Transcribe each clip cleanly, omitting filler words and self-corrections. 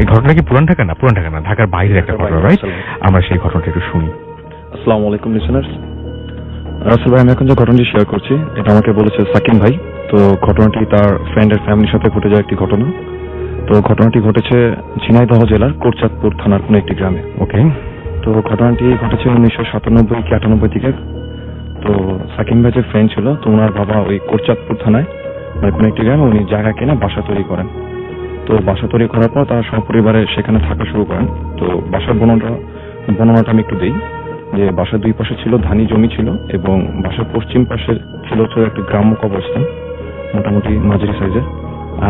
এই ঘটনা কি পুরান ঢাকা না? পুরান ঢাকা না, ঢাকার বাইরের একটা ঘটনা, রাইট? আমরা সেই ঘটনাটা একটু শুনি। আসসালামু আলাইকুম লিসেনার্স। রাসেল ভাই, আমি এখন যে ঘটনাটি শেয়ার করছি এটা আমাকে বলেছে সাকিম ভাই। তো ঘটনাটি তার ফ্রেন্ডের ফ্যামিলির সাথে ঘটে যাওয়া একটি ঘটনা। তো ঘটনাটি ঘটেছে ঝিনাইদহ জেলার কোটচাঁদপুর থানার কোনো একটি গ্রামে। ওকে। তো ঘটনাটি ঘটেছে 1997 কি 98 দিকে। তো সাকিম ভাই যে ফ্রেন্ড ছিল, তো ওনার বাবা ওই কোটচাঁদপুর থানায় মানে কোনো একটি গ্রামে উনি জায়গা কিনে বাসা তৈরি করেন। তো বাসা তৈরি করার পর তারা সপরিবারে সেখানে থাকা শুরু করেন। তো বাসার বর্ণনাটা আমি একটু দিই যে বাসার দুই পাশে ছিল ধানি জমি ছিল এবং বাসার পশ্চিম পাশে ছিল একটি গ্রাম্য কবরস্থান, মোটামুটি মাঝারি সাইজের।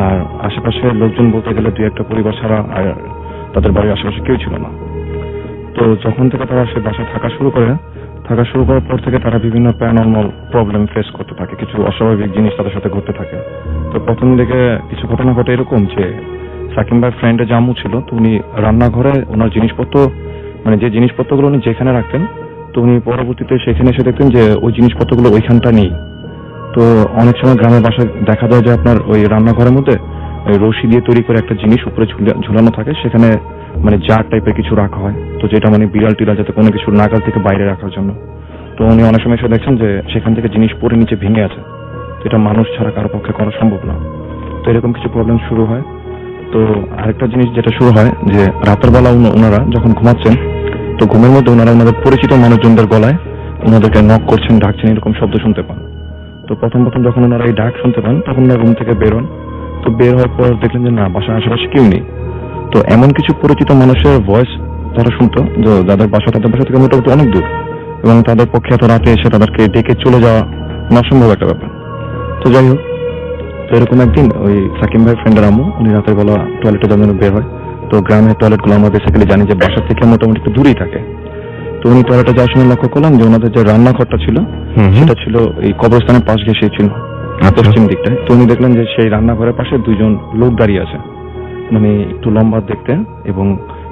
আর আশেপাশে লোকজন বলতে গেলে দুই একটা পরিবার ছাড়া আর তাদের বাড়ির আশেপাশে কেউ ছিল না। তো যখন থেকে তারা সে বাসায় থাকা শুরু করার পর থেকে তারা বিভিন্ন প্যারানর্মাল প্রবলেম ফেস করতে থাকে, কিছু অস্বাভাবিক জিনিস তাদের সাথে ঘটতে থাকে। তো প্রথম দিকে কিছু ঘটনা ঘটে এরকম যে সাকিম ভাই ফ্রেন্ডের যে আম্মু ছিল, তো উনি রান্নাঘরে ওনার জিনিসপত্র মানে যে জিনিসপত্রগুলো উনি যেখানে রাখতেন, তো উনি পরবর্তীতে সেখানে এসে দেখতেন যে ওই জিনিসপত্রগুলো ওইখানটা নেই। তো অনেক সময় গ্রামের বাসায় দেখা যায় যে আপনার ওই রান্নাঘরের মধ্যে ওই রশি দিয়ে তৈরি করে একটা জিনিস উপরে ঝুলানো থাকে, সেখানে মানে জার টাইপের কিছু রাখা হয়, তো যেটা মানে বিড়াল টিড়াল যাতে কোনো কিছু নাগাল থেকে বাইরে রাখার জন্য। তো উনি অনেক সময় এসে দেখছেন যে সেখান থেকে জিনিস পড়ে নিচে ভেঙে আছে, তো এটা মানুষ ছাড়া কারো পক্ষে করা সম্ভব না। তো এরকম কিছু প্রবলেম শুরু হয়। তো আরেকটা জিনিস যেটা শুরু হয় যে রাতের বেলা ওনারা যখন ঘুমাচ্ছেন, তো ঘুমের মধ্যে ওনারা ওনাদের পরিচিত মানুষজনদের গলায় ওনাদেরকে নক করছেন, ডাকছেন, এরকম শব্দ শুনতে পান। তো প্রথম যখন ওনারা এই ডাক শুনতে পান, তখন ওনারা রুম থেকে বের হন। তো বের হওয়ার পর দেখলেন যে না, বাসার আশেপাশে কেউ নেই। তো এমন কিছু পরিচিত মানুষের ভয়েস তারা শুনতো যে তাদের বাসা থেকে মোটামুটি অনেক দূর, এবং তাদের পক্ষে এত রাতে এসে তাদেরকে ডেকে চলে যাওয়া অসম্ভব একটা ব্যাপার। তো যাই হোক, তো এরকম একদিন ওই সাকিম ভাই ফ্রেন্ডের আম্মু উনি রাতের বেলা টয়লেটে যাওয়ার জন্য বের হয়। তো গ্রামের টয়লেটগুলো আমরা বেসিক্যালি জানি যে বাসা থেকে মোটামুটি একটু দূরেই থাকে। তো উনি টয়লেটে যাওয়ার সময় লক্ষ্য করলাম যে ওনাদের যে রান্নাঘরটা ছিল সেটা ছিল এই কবরস্থানের পাশ ঘেঁষে ছিল পশ্চিম দিকটায়। তো উনি দেখলেন যে সেই রান্নাঘরের পাশে দুইজন লোক দাঁড়িয়ে আছে, মানে একটু লম্বা দেখতে, এবং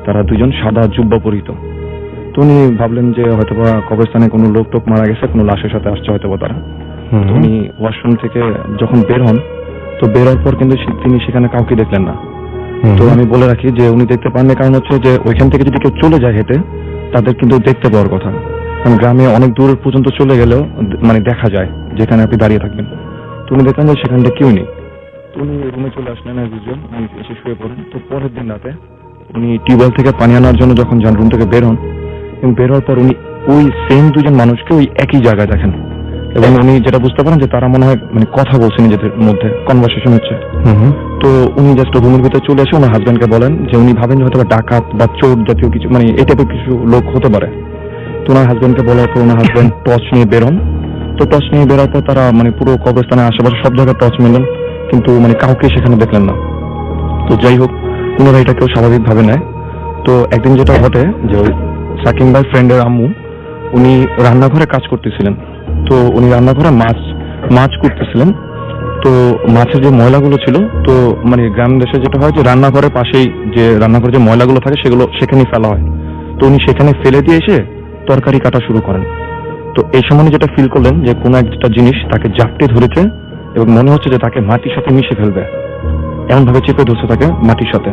তারা দুইজন সাদা জুব্বা পরিহিত। তো উনি ভাবলেন যে হয়তোবা কবরস্থানে কোনো লোক টোক মারা গেছে, কোনো লাশের সাথে আসছে হয়তোবা তারা। তো উনি ওয়াশরুম থেকে যখন বের হন, তো বের হওয়ার পর কিন্তু তিনি সেখানে কাউকে দেখলেন না। তো আমি বলে রাখি যে উনি দেখতে পাননি, কারণ হচ্ছে যে ওইখান থেকে যদি কেউ চলে যায় হেঁটে, তাদের কিন্তু দেখতে পাওয়ার কথা, কারণ গ্রামে অনেক দূর পর্যন্ত চলে গেলেও মানে দেখা যায় যেখানে আপনি দাঁড়িয়ে থাকবেন। তো উনি দেখলেন যে সেখানটা কেউ নেই। তো উনি রুমে চলে আসলেন, উনি এসে শুয়ে পড়েন। তো পরের দিন রাতে উনি টিউবওয়েল থেকে পানি আনার জন্য যখন যান, রুম থেকে বের হন, এবং বের হওয়ার পর উনি ওই সেম দুজন মানুষকে ওই একই জায়গায় দেখেন, এবং উনি যেটা বুঝতে পারেন যে তারা মনে হয় মানে কথা বলছে, নিজেদের মধ্যে কনভারসেশন হচ্ছে। তো উনি জাস্ট রুমের ভিতরে চলে এসে ওনার হাজবেন্ডকে বলেন যে উনি ভাবেন যে হয়তো ডাকাত বা চোর জাতীয় কিছু, মানে এই টাইপের কিছু লোক হতে পারে। তো ওনার হাজবেন্ডকে বলার পর ওনার হাজবেন্ড টর্চ নিয়ে বের হন। তো টর্চ নিয়ে বেরোর পর তারা মানে পুরো কবরস্থানের আশেপাশে সব জায়গায় টর্চ মেলেন, কিন্তু মানে কাউকে সেখানে দেখলেন না। তো যাই হোক, ওনারা এটা কেউ স্বাভাবিক ভাবে নেয়। তো একদিন যেটা ঘটে যে ওই সাকিম ভাই ফ্রেন্ডের আম্মু উনি রান্নাঘরে কাজ করতেছিলেন। তো উনি রান্নাঘরে মাছ করতেছিলেন। তো মাছের যে ময়লাগুলো ছিল, তো মানে গ্রাম দেশে যেটা হয় যে রান্নাঘরের পাশেই যে রান্নাঘরে যে ময়লাগুলো থাকে সেগুলো সেখানেই ফেলা হয়। তো উনি সেখানে ফেলে দিয়ে এসে তরকারি কাটা শুরু করেন। তো এই সময় যেটা ফিল করলেন যে কোনো একটা জিনিস তাকে জাপটে ধরেছে, এবং মনে হচ্ছে যে তাকে মাটির সাথে মিশে ফেলবে, এমন ভাবে চেপে ধরছে তাকে মাটির সাথে।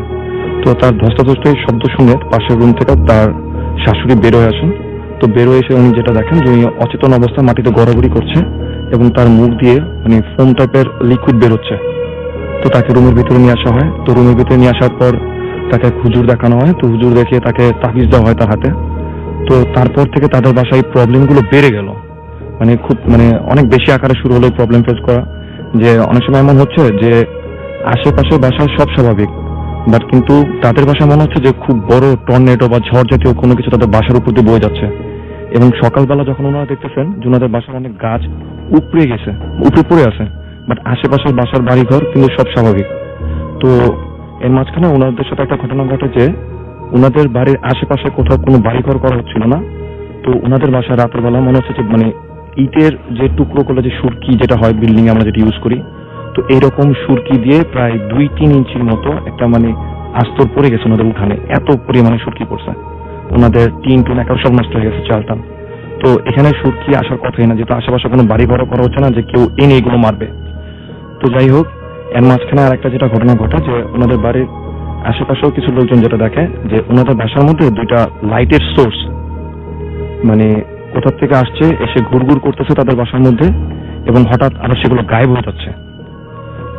তো তার ধস্তাধস্তির শব্দ শুনে পাশের রুম থেকে তার শাশুড়ি বের হয়ে আসেন। তো বের হয়ে এসে উনি যেটা দেখেন যে উনি অচেতন অবস্থায় মাটিতে গড়াগড়ি করছে, এবং তার মুখ দিয়ে মানে ফোম টাইপের লিকুইড বের হচ্ছে। তো তাকে রুমের ভিতরে নিয়ে আসা হয়। তো রুমের ভিতরে নিয়ে আসার পর তাকে হুজুর দেখানো হয়। তো হুজুর দেখিয়ে তাকে তাবিজ দেওয়া হয় তার হাতে। তো তারপর থেকে তাদের বাসায় প্রবলেমগুলো বেড়ে গেল, মানে খুব মানে অনেক বেশি আকারে শুরু হলো প্রবলেম ফেস করা। যে অনেক সময় এমন হচ্ছে যে আশেপাশে বাসায় সব স্বাভাবিক, বাট কিন্তু তাদের বাসায় মনে হচ্ছে যে খুব বড় টর্নেডো বা ঝড় জাতীয় কোনো কিছু তাদের বাসার উপর দিয়ে বয়ে যাচ্ছে। এবং সকালবেলা যখন ওনারা দেখতেছেন যে ওনাদের বাসার অনেক গাছ উপড়ে পড়ে আছে, বাট আশেপাশের বাসার বাড়িঘর কিন্তু সব স্বাভাবিক। তো এর মাঝখানে ওনাদের সাথে একটা ঘটনা ঘটে যে ওনাদের বাড়ির আশেপাশে কোথাও কোনো বাড়িঘর করা হচ্ছিল না। তো ওনাদের বাসায় রাতের বেলা মনে হচ্ছে যে মানে ইটের যে টুকরো করলে যে সুরকি যেটা হয় বিল্ডিং আমরা যেটা ইউজ করি, তো এইরকম সুরকি দিয়ে প্রায় 2-3 ইঞ্চির মতো একটা মানে আস্তর পড়ে গেছে ওনাদের উঠানে, এত পরিমাণে সুরকি পড়ছে। ওনাদের টিন একেবারে সব নষ্ট হয়ে গেছে, চালটা। তো এখানে সুরকি আসার কথাই না, যেহেতু আশেপাশে কোনো বাড়ি ঘর করা হচ্ছে না যে কেউ এনে এগুলো মারবে। তো যাই হোক, এর মাঝখানে আর একটা যেটা ঘটনা ঘটে যে ওনাদের বাড়ির আশেপাশেও কিছু লোকজন যেটা দেখে যে ওনাদের বাসার মধ্যে দুইটা লাইটের সোর্স মানে কোথা থেকে আসছে, এসে ঘুরঘুর করতেছে তাদের বাসার মধ্যে, এবং হঠাৎ আবার সেগুলো গায়েব হয়ে যাচ্ছে।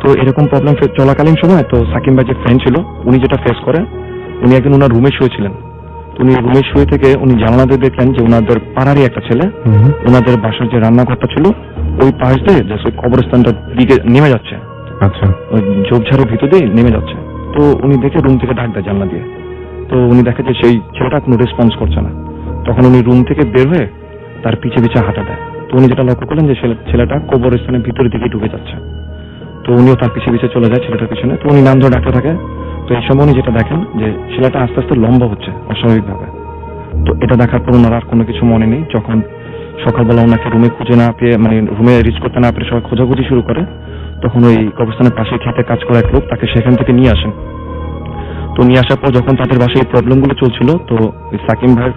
তো এরকম প্রবলেম চলাকালীন সময় তো সাকিম ভাই যে ফ্রেন্ড ছিল উনি যেটা ফেস করে, উনি একদিন ওনার রুমে শুয়েছিলেন। তো উনি রুমে শুয়ে থেকে উনি জানালা দিয়ে দেখলেন যে ওনাদের পাড়ারই একটা ছেলে ওনাদের বাসার যে রান্নাঘরটা ছিল ওই পাশ দিয়ে জাস্ট ওই কবরস্থানটার দিকে নেমে যাচ্ছে। আচ্ছা, ওই ঝোপঝাড়ের ভিতর দিয়ে নেমে যাচ্ছে। তো উনি দেখে রুম থেকে ডাক দেয় জানলা দিয়ে। তো উনি দেখে যে সেই ছেলেটা কোনো রেসপন্স করছে না। তখন উনি রুম থেকে বের হয়ে তার পিছে পিছে হাঁটা দেয়। তো উনি যেটা লক্ষ্য করলেন যে ছেলেটা কবরস্থানের ভিতরের দিকে ঢুকে যাচ্ছে। তো উনিও তার পিছে পিছে চলে যায় ছেলেটার পিছনে। তো উনি নাম ধরে ডাকতে থাকে। তো এই সময় উনি যেটা দেখেন যে ছেলেটা আস্তে আস্তে লম্বা হচ্ছে অস্বাভাবিকভাবে। তো এটা দেখার পর ওনার আর কোনো কিছু মনে নেই। যখন সকালবেলা ওনাকে রুমে খুঁজে না পেয়ে মানে রুমে রিচ করতে না পেরে সবাই খোঁজাখুঁজি শুরু করে, তখন ওই কবরস্থানের পাশে খেতে কাজ করা এক লোক তাকে সেখান থেকে নিয়ে আসেন। তো নিয়ে আসার পর যখন তাদের বাসায় এই প্রবলেমগুলো চলছিল, তো ওই সাকিম ভাইয়ের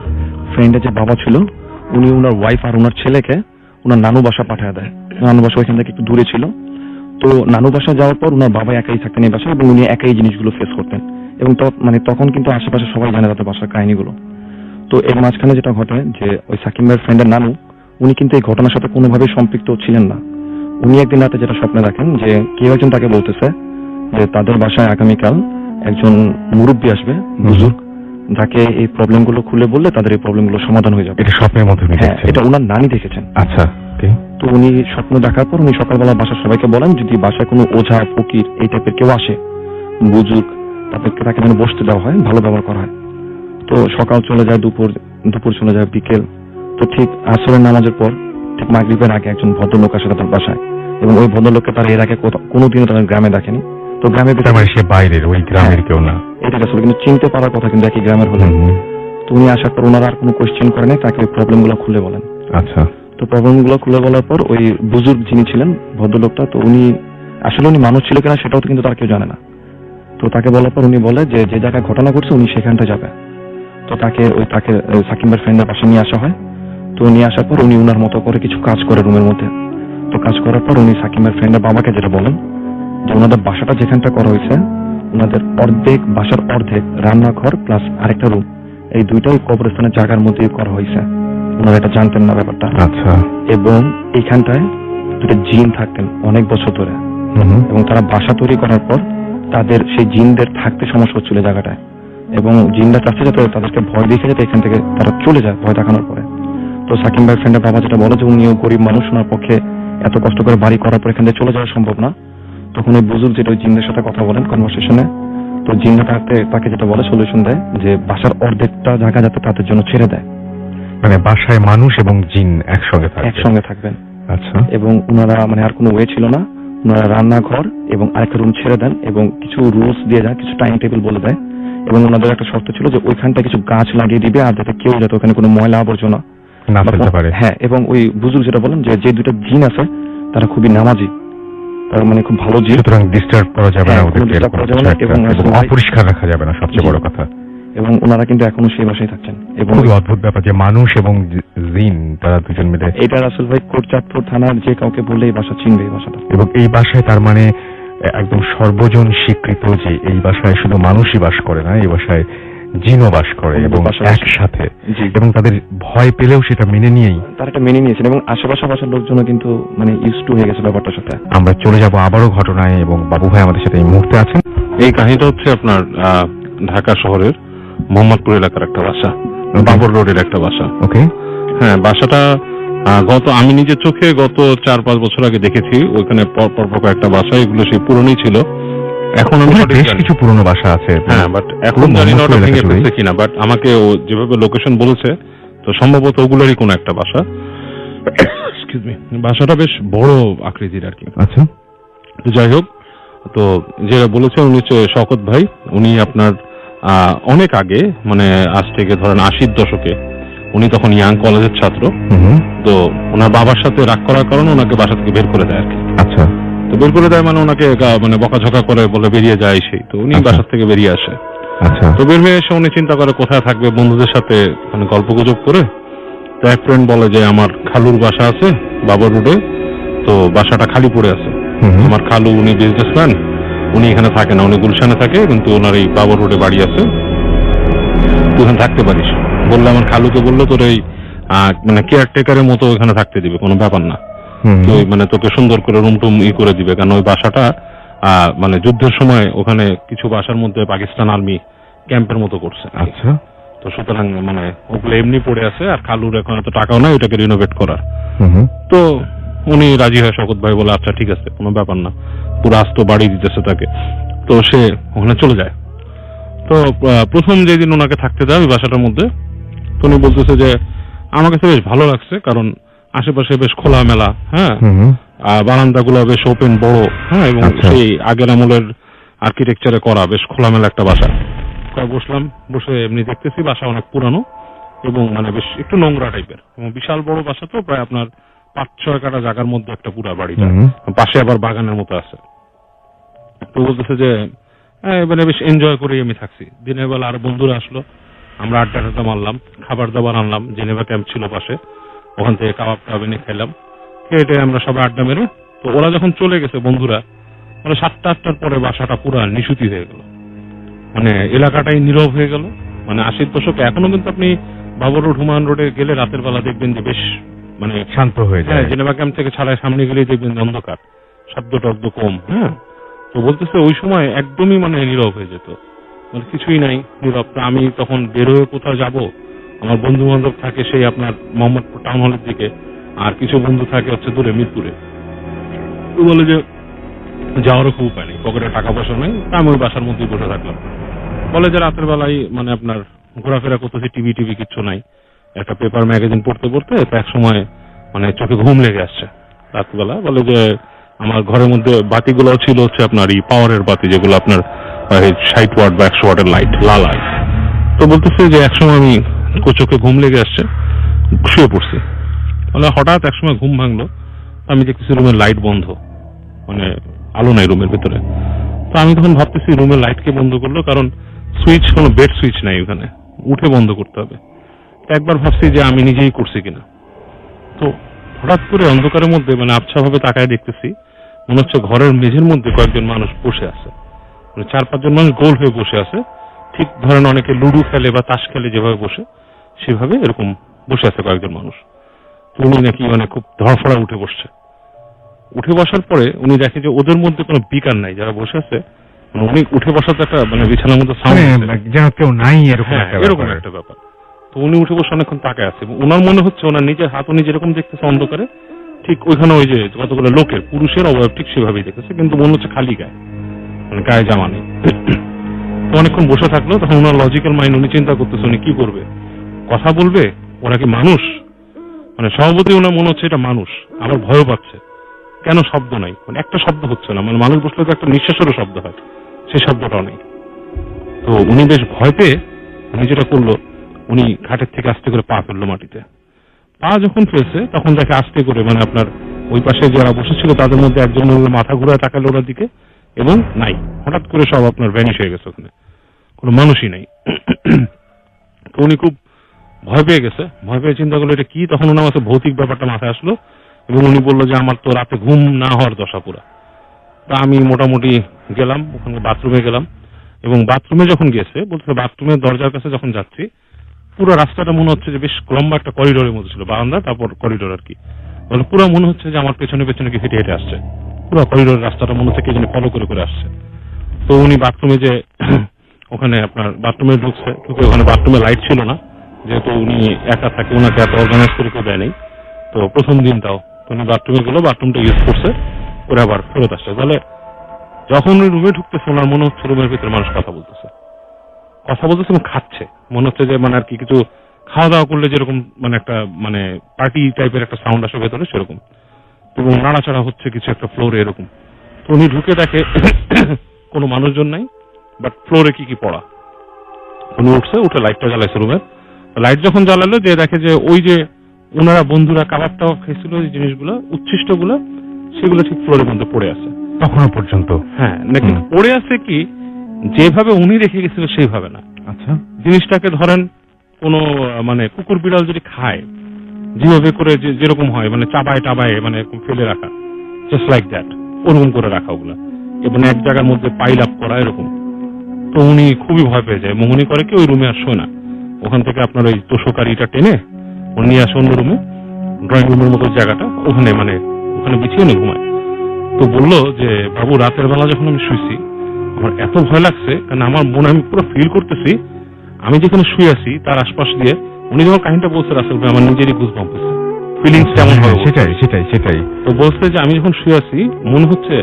ফ্রেন্ডের যে বাবা ছিল উনি ওনার ওয়াইফ আর ওনার ছেলেকে ওনার নানু বাসা পাঠিয়ে দেয়। নানু বাসা ওইখান থেকে একটু দূরে ছিল। তো নানু বাসা যাওয়ার পর ওনার বাবা একাই থাকতেন এই বাসায়, এবং উনি একাই জিনিসগুলো ফেস করতেন। এবং তখন কিন্তু আশেপাশে সবাই জানে তাদের বাসার কাহিনীগুলো। তো এর মাঝখানে যেটা ঘটে যে ওই সাকিম ভাইয়ের ফ্রেন্ডের নানু উনি কিন্তু এই ঘটনার সাথে কোনোভাবেই সম্পৃক্ত ছিলেন না। উনি একদিন রাতে যেটা স্বপ্নে দেখেন যে কেউ একজন তাকে বলতেছে যে তাদের বাসায় আগামীকাল একজন মুরব্বী আসবে, বুজুর্গ, যাকে এই প্রবলেমগুলো খুলে বললে তাদের এই প্রবলেমগুলো সমাধান হয়ে যাবে। এটা স্বপ্নের মধ্যে হ্যাঁ, এটা ওনার নানি দেখেছেন। আচ্ছা, তো উনি স্বপ্ন দেখার পর উনি সকালবেলা বাসার সবাইকে বলেন যদি বাসায় কোনো ওঝা ফকির এই টাইপের কেউ আসে, বুজুর্গ, তাদেরকে তাকে যেন বসতে দেওয়া হয়, ভালো ব্যবহার করা হয়। তো সকাল চলে যায়, দুপুর চলে যায়, বিকেল। তো ঠিক আসরের নামাজের পর ঠিক মাগরিবের আগে একজন ভদ্রলোক আসে তাদের বাসায়, এবং ওই ভদ্রলোককে তারা এর আগে কোনোদিনও তাদের গ্রামে দেখেনি। তো গ্রামে সে বাইরের, ওই গ্রামের কেউ না, এটা আসলে কিন্তু চিনতে পারার কথা কিন্তু একই গ্রামের হলেন। তো উনি আসার পর ওনারা আর কোনো কোয়েশ্চেন করে নাই, তাকে ওই প্রবলেমগুলো খুলে বলেন। আচ্ছা, তো প্রবলেমগুলো খুলে বলার পর ওই বুজুর্গ যিনি ছিলেন ভদ্রলোকটা, তো উনি আসলে উনি মানুষ ছিল কিনা সেটাও তো কিন্তু তার কেউ জানে না। তো তাকে বলার পর উনি বলে যে যে জায়গায় ঘটনা ঘটছে উনি সেখানটা যাবে। তো তাকে সাকিম ভাইয়ের ফ্রেন্ডের পাশে নিয়ে আসা হয়। তো নিয়ে আসার পর উনি উনার মতো করে কিছু কাজ করে রুমের মধ্যে। তো কাজ করার পর উনি সাকিম ভাইয়ের ফ্রেন্ডের বাবাকে যেটা বলেন যে ওনাদের বাসাটা যেখানটা করা হয়েছে ওনাদের বাসার অর্ধেক রান্নাঘর প্লাস আরেকটা রুম, এই দুইটাই কবরস্থানের জায়গার মধ্যেই করা হয়েছে। ওনারা এটা জানতেন না ব্যাপারটা। আচ্ছা, এবং এইখানটায় দুটো জিন থাকতেন অনেক বছর ধরে, এবং তারা বাসা তৈরি করার পর তাদের সেই জিনদের থাকতে সমস্যা হচ্ছিল জায়গাটায়, এবং জিনরা চাচ্ছে যাতে তাদেরকে ভয় দেখে যাতে এখান থেকে তারা চলে যায় ভয় দেখানোর পরে। তো সাকিম ভাই ফ্রেন্ডের বাবা যেটা বলে যে উনিও গরিব মানুষ, ওনার পক্ষে এত কষ্ট করে বাড়ি করার পর এখান থেকে চলে যাওয়া সম্ভব না। তখন ওই বুজুর্গ যেটা ওই জিনদের সাথে কথা বলেন কনভারসেশনে, তো জিনরা তাকে যেটা বলে সলিউশন দেয় যে বাসার অর্ধেকটা জায়গা যাতে তাদের জন্য ছেড়ে দেয়, মানে বাসায় মানুষ এবং জিন একসঙ্গে থাকবেন। আচ্ছা, এবং ওনারা মানে আর কোনো ওয়ে ছিল না, ওনারা রান্নাঘর এবং আরেকটা রুম ছেড়ে দেন, এবং কিছু রুলস দিয়ে যায়, কিছু টাইম টেবিল বলে দেয়, এবং ওনাদের একটা শর্ত ছিল যে ওইখানটা কিছু গাছ লাগিয়ে দিবে আর যাতে কেউ যাতে ওখানে কোনো ময়লা আবর্জনা না ফেলতে পারে। হ্যাঁ, এবং ওই বুজুর্গ যেটা বলেন যে দুটো জিন আছে তারা খুবই নামাজি, তারা মানে খুব ভালো জিন, সুতরাং ডিস্টার্ব করা যাবে না, এবং অপরিষ্কার রাখা যাবে না, সবচেয়ে বড় কথা। এবং ওনারা কিন্তু এখনো সেই বাসায় থাকছেন। এবং খুবই অদ্ভুত ব্যাপার যে মানুষ এবং জিন তারা দুজন মিলে, এটা রাসেল ভাই কোটচাঁদপুর থানার যে কাউকে বললে এই বাসা চিনবে, এই বাসাটা। এবং এই বাসায় তার মানে একদম সর্বজন স্বীকৃত যে এই বাসায় শুধু মানুষই বাস করে না, এই বাসায় জিনও বাস করে এবং একসাথে, এবং তাদের ভয় পেলেও সেটা মেনে নিয়েই তারা এটা মেনে নিয়েছেন, এবং আশেপাশে বাসার লোকজনও কিন্তু মানে ইউজ টু হয়ে গেছে ব্যাপারটার সাথে। আমরা চলে যাব আবারও ঘটনায়, এবং বাবু ভাই আমাদের সাথে এই মুহূর্তে আছেন। এই কাহিনীটা হচ্ছে আপনার ঢাকা শহরের মোহাম্মদপুর এলাকার একটা বাসা, বাবর রোডের একটা বাসা। ওকে, হ্যাঁ, বাসাটা আমি নিজের চোখে গত 4-5 বছর আগে দেখেছি। ওইখানে পরপর একটা বাসা, এগুলো সেই পুরনোই ছিল। এখন আমি বেশ কিছু পুরনো বাসা আছে, হ্যাঁ, বাট এখন জানি না ওটা ভেঙে ফেলছে কিনা, বাট আমাকে ও যেভাবে লোকেশন বলেছে তো সম্ভবত ওগুলোরই কোনো একটা বাসা। এক্সকিউজ মি, বাসাটা বেশ বড় আকৃতির আর কি। আচ্ছা, তো যাই হোক, তো যেটা বলেছে উনি হচ্ছে শওকত ভাই। উনি আপনার অনেক আগে, মানে আজ থেকে ধরেন 80-র দশকে, উনি তখন ইয়াং কলেজের ছাত্র। তো ওনার বাবার সাথে রাগ করার কারণে ওনাকে বাসা থেকে বের করে দেয় আর কি। আচ্ছা, তো বের করে দেয় মানে ওনাকে মানে বকাঝকা করে, বলে বেরিয়ে যায় সেই। তো উনি বাসা থেকে বেরিয়ে আসে। আচ্ছা, তো বের হয়ে এসে উনি চিন্তা করে কোথায় থাকবে, বন্ধুদের সাথে মানে গল্প গুজব করে। তো এক ফ্রেন্ড বলে যে আমার খালুর বাসা আছে বাবর রোডে, তো বাসাটা খালি পড়ে আছে। আমার খালু উনি বিজনেসম্যান, উনি এখানে থাকে না, উনি গুলশানে থাকে, কিন্তু ওনার এই বাবর রোডে বাড়ি আছে, তুই ওখানে থাকতে পারিস। বললে আমার খালুকে বললো তোর এই মানে কেয়ারটেকারের মতো ওখানে থাকতে দিবে, কোনো ব্যাপার না। তো মানে তোকে সুন্দর করে রুম টুম করে দিবে, কারণ ওই বাসাটা মানে যুদ্ধের সময় ওখানে কিছু বাসার মধ্যে পাকিস্তান আর্মি ক্যাম্পের মতো করছে। আচ্ছা। তো সুতরাং মানে ওগুলো এমনি পড়ে আছে, আর খালুর এখন এত টাকাও নাই ওটাকে রিনোভেট করার। তো উনি রাজি হয় শওকত ভাই, বলে আচ্ছা ঠিক আছে, কোনো ব্যাপার না, পুরো আস্ত বাড়ি দিতেছে তাকে। তো সে ওখানে চলে যায়। তো প্রথম যেদিন ওনাকে থাকতে দেয় ওই বাসাটার মধ্যে, তো উনি বলতেছে যে আমার কাছে বেশ ভালো লাগছে, কারণ আশেপাশে বেশ খোলামেলা, হ্যাঁ, বারান্দাগুলো বেশ ওপেন বড়, হ্যাঁ, এবং সেই আগের আমলের আর্কিটেকচারে করা বেশ খোলামেলা একটা বাসা। বসলাম, বসে এমনি দেখতেছি বাসা অনেক পুরানো এবং মানে বেশ একটু নোংরা টাইপের, এবং বিশাল বড় বাসা, তো প্রায় আপনার 5-6 কাঠা জায়গার মধ্যে একটা পুরা বাড়িটা, পাশে আবার বাগানের মতো আছে। তো বলতেছে যে এবারে বেশ এনজয় করে আমি থাকছি। দিনের বেলা আর বন্ধুরা আসলো, আমরা আড্ডা মারলাম, খাবার দাবার আনলাম, জেনেভা ক্যাম্প ছিল পাশে, ওখান থেকে কাবাব টাবাব এনে খাইলাম, খেয়ে আমরা সবাই আড্ডা মেরে। তো ওরা যখন চলে গেছে বন্ধুরা, মানে 7টা-8টার পরে বাসাটা পুরা নিশুতি হয়ে গেল, মানে এলাকাটাই নীরব হয়ে গেল। মানে 80-র দশকে এখনো কিন্তু আপনি বাবর রোড, হুমায়ুন রোডে গেলে রাতের বেলা দেখবেন যে বেশ মানে শান্ত হয়ে যায়। জেনেভা ক্যাম্প থেকে ছাড়াই সামনে গেলেই দেখবেন অন্ধকার, শব্দ টব্দ কম। হ্যাঁ, তো বলতেছে ওই সময় একদমই মানে নীরব হয়ে যেত, মানে কিছুই নাই, নীরব। আমি তখন বের হয়ে কোথাও যাব, আমার বন্ধু বান্ধব থাকে সেই আপনার মোহাম্মদপুর টাউন হলের দিকে, আর কিছু বন্ধু থাকে হচ্ছে দূরে মিরপুরে। তো বলে যে যাওয়ারও খুব উপায় নেই, পকেটে টাকা পয়সা নেই, আমি ওই বাসার মধ্যেই বসে থাকলাম। বলে যে রাতের বেলায় মানে আপনার ঘোরাফেরা করতেছি, টিভি কিচ্ছু নাই, একটা পেপার ম্যাগাজিন পড়তে পড়তে তো এক সময় মানে চোখে ঘুম লেগে আসছে রাতবেলা। বলে যে আমার ঘরের মধ্যে বাতিগুলো ছিল হচ্ছে আপনার এই পাওয়ারের বাতি, যেগুলো আপনার 60 ওয়াট বা 100 ওয়াটের লাইট, লাল লাইট। তো বলতেছে যে একসময় আমি চোখে ঘুম লেগে আসছে, শুয়ে পড়ছি, বলে হঠাৎ একসময় ঘুম ভাঙলো, আমি দেখতেছি রুমের লাইট বন্ধ, মানে আলো নাই রুমের ভিতরে। তো আমি তখন ভাবতেছি রুমের লাইট কে বন্ধ করলো, কারণ সুইচ, কোনো বেড সুইচ নাই ওখানে, উঠে বন্ধ করতে হবে। একবার ভাবছি যে আমি নিজেই করছি কিনা। তো হঠাৎ করে অন্ধকারের মধ্যে মানে আবছা ভাবে তাকায় দেখতেছি, মনে হচ্ছে ঘরের মেঝের মধ্যে কয়েকজন মানুষ বসে আছে, মানে 4-5 জন মানুষ গোল হয়ে বসে আছে, ঠিক ধরেন অনেকে লুডু খেলে বা তাস খেলে যেভাবে বসে, সেভাবে এরকম বসে আছে কয়েকজন মানুষ। উনি নাকি মানে খুব ধড়ফড়া উঠে বসছে। উঠে বসার পরে উনি দেখে যে ওদের মধ্যে কোনো বিকার নাই, যারা বসে আছে, মানে উনি উঠে বসাতে একটা মানে বিছানার মধ্যে সাউন্ড, যেন কেউ নাই এরকম একটা ব্যাপার। তো উনি উঠে বসে অনেকক্ষণ তাকায় আছে, ওনার মনে হচ্ছে ওনার নিজের হাত উনি যেরকম দেখতেছে অন্ধকারে, ঠিক ওইখানে ওই যে কতগুলো লোকের পুরুষের অবয়ব ঠিক সেভাবেই দেখতেছে, কিন্তু মনে হচ্ছে খালি গায়ে, মানে গায়ে জামা নেই। তো অনেকক্ষণ বসে থাকলো, তখন ওনার লজিক্যাল মাইন্ড, উনি চিন্তা করতেছে উনি কি করবে, কথা বলবে, ওরা কি মানুষ, মানে স্বভাবতই ওনার মনে হচ্ছে এটা মানুষ, আবার ভয় পাচ্ছে, কেন শব্দ নাই, মানে একটা শব্দ হচ্ছে না, মানে মানুষ বসলে তো একটা নিঃশ্বাসেরও শব্দ হয়, সেই শব্দটাও নেই। তো উনি বেশ ভয় পেয়ে উনি যেটা করলো, উনি ঘাটের থেকে আস্তে করে পা ফেললো মাটিতে। পা যখন ফেলছে তখন দেখে আস্তে করে মানে আপনার ওই পাশে যারা বসেছিল তাদের মধ্যে একজন মাথা ঘুরে তাকালো ওনার দিকে, এবং নাই, হঠাৎ করে সব আপনার ভ্যানিশ হয়ে গেছে, ওখানে কোনো মানুষই নাই। তো উনি খুব ভয় পেয়ে গেছে, ভয় পেয়ে চিন্তা করলো এটা কি। তখন ওনার কাছে ভৌতিক ব্যাপারটা মাথায় আসলো, এবং উনি বললো যে আমার তো রাতে ঘুম না হওয়ার দশা পুরা। তা আমি মোটামুটি গেলাম ওখানে, বাথরুমে গেলাম, এবং বাথরুমে যখন গেছে বলছে বাথরুমের দরজার কাছে যখন যাচ্ছি, পুরো রাস্তাটা মনে হচ্ছে যে বেশ লম্বা একটা করিডোরের মধ্যে ছিল, বারান্দা তারপর করিডোর আর কি, মানে পুরো মনে হচ্ছে যে আমার পেছনে পেছনে কি হেঁটে হেঁটে আসছে, পুরো করিডোরের রাস্তাটা মনে হচ্ছে কে যেন ফলো করে করে আসছে। তো উনি বাথরুমে যে ওখানে আপনার বাথরুমে ঢুকছে, ঢুকে ওখানে বাথরুমে লাইট ছিল না, যেহেতু উনি একা থাকে, ওনাকে এত অর্গানাইজ করে কেউ দেয় নেই, তো প্রথম দিনটাও উনি বাথরুমে গেলো, বাথরুমটা ইউজ করছে, করে আবার ফেরত আসছে। তাহলে যখন উনি রুমে ঢুকতেছে ওনার মনে হচ্ছে রুমের ভিতরে মানুষ কথা বলতেছে এবং খাচ্ছে, মনে হচ্ছে যে মানে আর কি কিছু খাওয়া দাওয়া করলে যেরকম মানে একটা মানে পার্টি টাইপের একটা সাউন্ড আসে ভেতরে সেরকম, এবং নাড়াচাড়া হচ্ছে কিছু একটা ফ্লোরে এরকম। তো উনি ঢুকে দেখে কোনো মানুষজন নাই, বাট ফ্লোরে কি পড়া। উনি উঠছে, উঠে লাইটটা জ্বালাইছে রুমের, লাইট যখন জ্বালালো যে দেখে যে ওই যে ওনারা বন্ধুরা কাবাব টাবাব খেয়েছিল, ওই জিনিসগুলো উচ্ছিষ্ট গুলা, সেগুলো ঠিক ফ্লোরের মধ্যে পড়ে আছে তখনো পর্যন্ত। হ্যাঁ, নাকি পড়ে আছে কি যেভাবে উনি রেখে গেছিল সেইভাবে না। আচ্ছা, জিনিসটাকে ধরেন কোনো মানে কুকুর বিড়াল যদি খায় যেভাবে করে যেরকম হয়, মানে চাবায় টাবায় মানে ফেলে রাখা, জাস্ট লাইক দ্যাট, ওরকম করে রাখা ওগুলা, এবং এক জায়গার মধ্যে পাইল আপ করা এরকম। তো উনি খুবই ভয় পেয়ে যায় এবং উনি করে কি ওই রুমে আর শোয় না, ওখান থেকে আপনার ওই তোষকারিটা টেনে উনি নিয়ে আসে অন্য রুমে, ড্রয়িং রুমের মতো জায়গাটা, ওখানে ওখানে বিছিয়ে উনি ঘুমায়। তো বললো যে বাবু রাতের বেলা যখন আমি শুয়েছি আমার এত ভয় লাগছে, কারণ আমার মনে আমি পুরো ফিল করতেছি আমি যেখানে শুয়ে আছি তার আশপাশ দিয়ে, উনি যখন কাহিনীটা বলছে রাসেল ভাই আমার নিজেরই গুজবাম্প হচ্ছে, ফিলিংস কেমন হবে সেটাই। তো বলছে যে আমি যখন শুয়ে আছি মনে হচ্ছে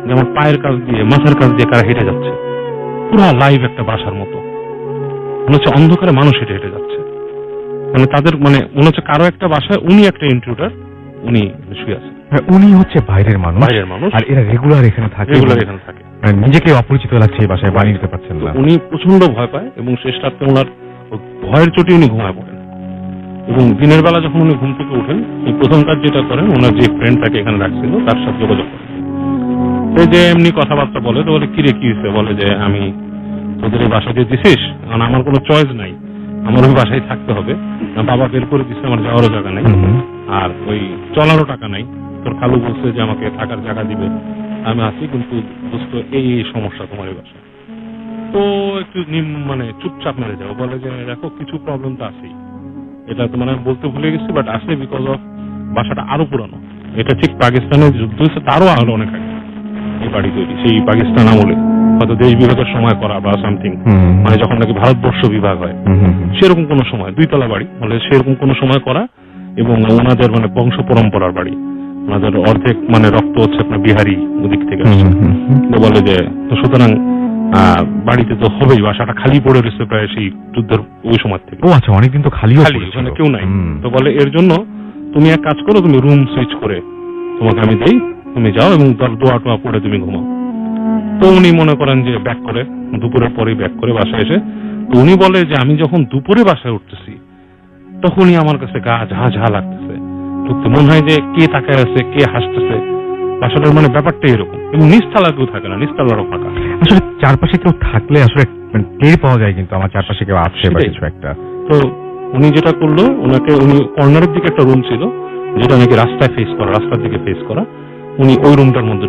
যে আমার পায়ের কাছ দিয়ে মাথার কাছ দিয়ে কারা হেঁটে যাচ্ছে, পুরা লাইভ একটা বাসার মতো, মনে হচ্ছে অন্ধকারে মানুষ হেঁটে হেঁটে যাচ্ছে, মানে তাদের মনে হচ্ছে কারো একটা বাসায় উনি একটা ইন্ট্রুডার, উনি শুয়ে আছে। উনি হচ্ছে বাইরের মানুষ, আর এরা রেগুলার এখানে থাকে, নিজেকে অপরিচিত লাগছে এই বাসায়, বানিয়ে দিতে পারছেন না। উনি প্রচন্ড ভয় পায় এবং শেষ রাতে ওনার ভয়ের চোটে উনি ঘুমায় পড়েন। এবং দিনের বেলা যখন উনি ঘুম থেকে উঠেন এই প্রথম কাজ যেটা করেন, ওনার যে ফ্রেন্ড তাকে এখানে রাখছিল তার সাথে যোগাযোগ করেন। সে যে এমনি কথাবার্তা বলে, তো বলে কিরে কি হয়েছে, বলে যে আমি তোদের এই বাসা দিয়ে দিছিস, কারণ আমার কোনো চয়েস নাই, আমার ওই বাসায় থাকতে হবে, বাবা বের করে দিচ্ছে, আমার যাওয়ারও জায়গা নাই, আর ওই চলারও টাকা নাই, তোর খালু বলছে যে আমাকে থাকার জায়গা দিবে, আমি আছি, কিন্তু দোস্ত এই সমস্যা তোমার এই বাসায়। তো একটু চুপচাপ মেরে যাও, বলে যে দেখো কিছু প্রবলেম তো আছেই, এটা তো আমি বলতে ভুলে গেছি, বাট আসে বিকজ অফ বাসাটা আরো পুরানো, এটা ঠিক পাকিস্তানের যুদ্ধ হয়েছে তারও আরো অনেক আগে এই বাড়ি তৈরি, সেই পাকিস্তান আমলে হয়তো দেশ বিভাগের সময় করা বা সামথিং, যখন নাকি ভারতবর্ষ বিভাগ হয় সেরকম কোন সময়, 2 তলা বাড়ি, বলে সেরকম কোন সময় করা, এবং ওনাদের বংশ পরম্পরার বাড়ি, ওনাদের অর্ধেক রক্ত হচ্ছে আপনার বিহারি ওদিক থেকে আসছে। বলে যে সুতরাং বাড়িতে তো হবেই, বাসাটা খালি পড়ে রয়েছে প্রায় সেই যুদ্ধের ওই সময় থেকে। ও আচ্ছা, অনেকদিন তো খালি, ওখানে কেউ নাই। তো বলে এর জন্য তুমি এক কাজ করো, তুমি রুম সুইচ করে তোমাকে আমি দেই, তুমি যাও এবং দোয়া টোয়া পড়ে তুমি ঘুমাও। তো উনি মনে করেন যে ব্যাক করে, দুপুরের পরেই ব্যাক করে বাসায় এসে, তো উনি বলে যে আমি যখন দুপুরে বাসায় উঠতেছি তখনই আমার কাছে গা ঝা ঝা লাগতেছে, ঢুকতে মনে হয় যে কে তাকায় আছে, কে হাসতেছে, বাসাটার ব্যাপারটা এরকম, এবং নিচতলা কেউ থাকে না, নিচতলারও ফাঁকা। আসলে চারপাশে কেউ থাকলে আসলে টের পাওয়া যায়, কিন্তু আমার চারপাশে কেউ আছে বা কিছু একটা। তো উনি যেটা করলো, উনি কর্নারের দিকে একটা রুম ছিল যেটা নাকি রাস্তায় ফেস করা, রাস্তার দিকে ফেস করা, উনি ওই রুমটার মধ্যে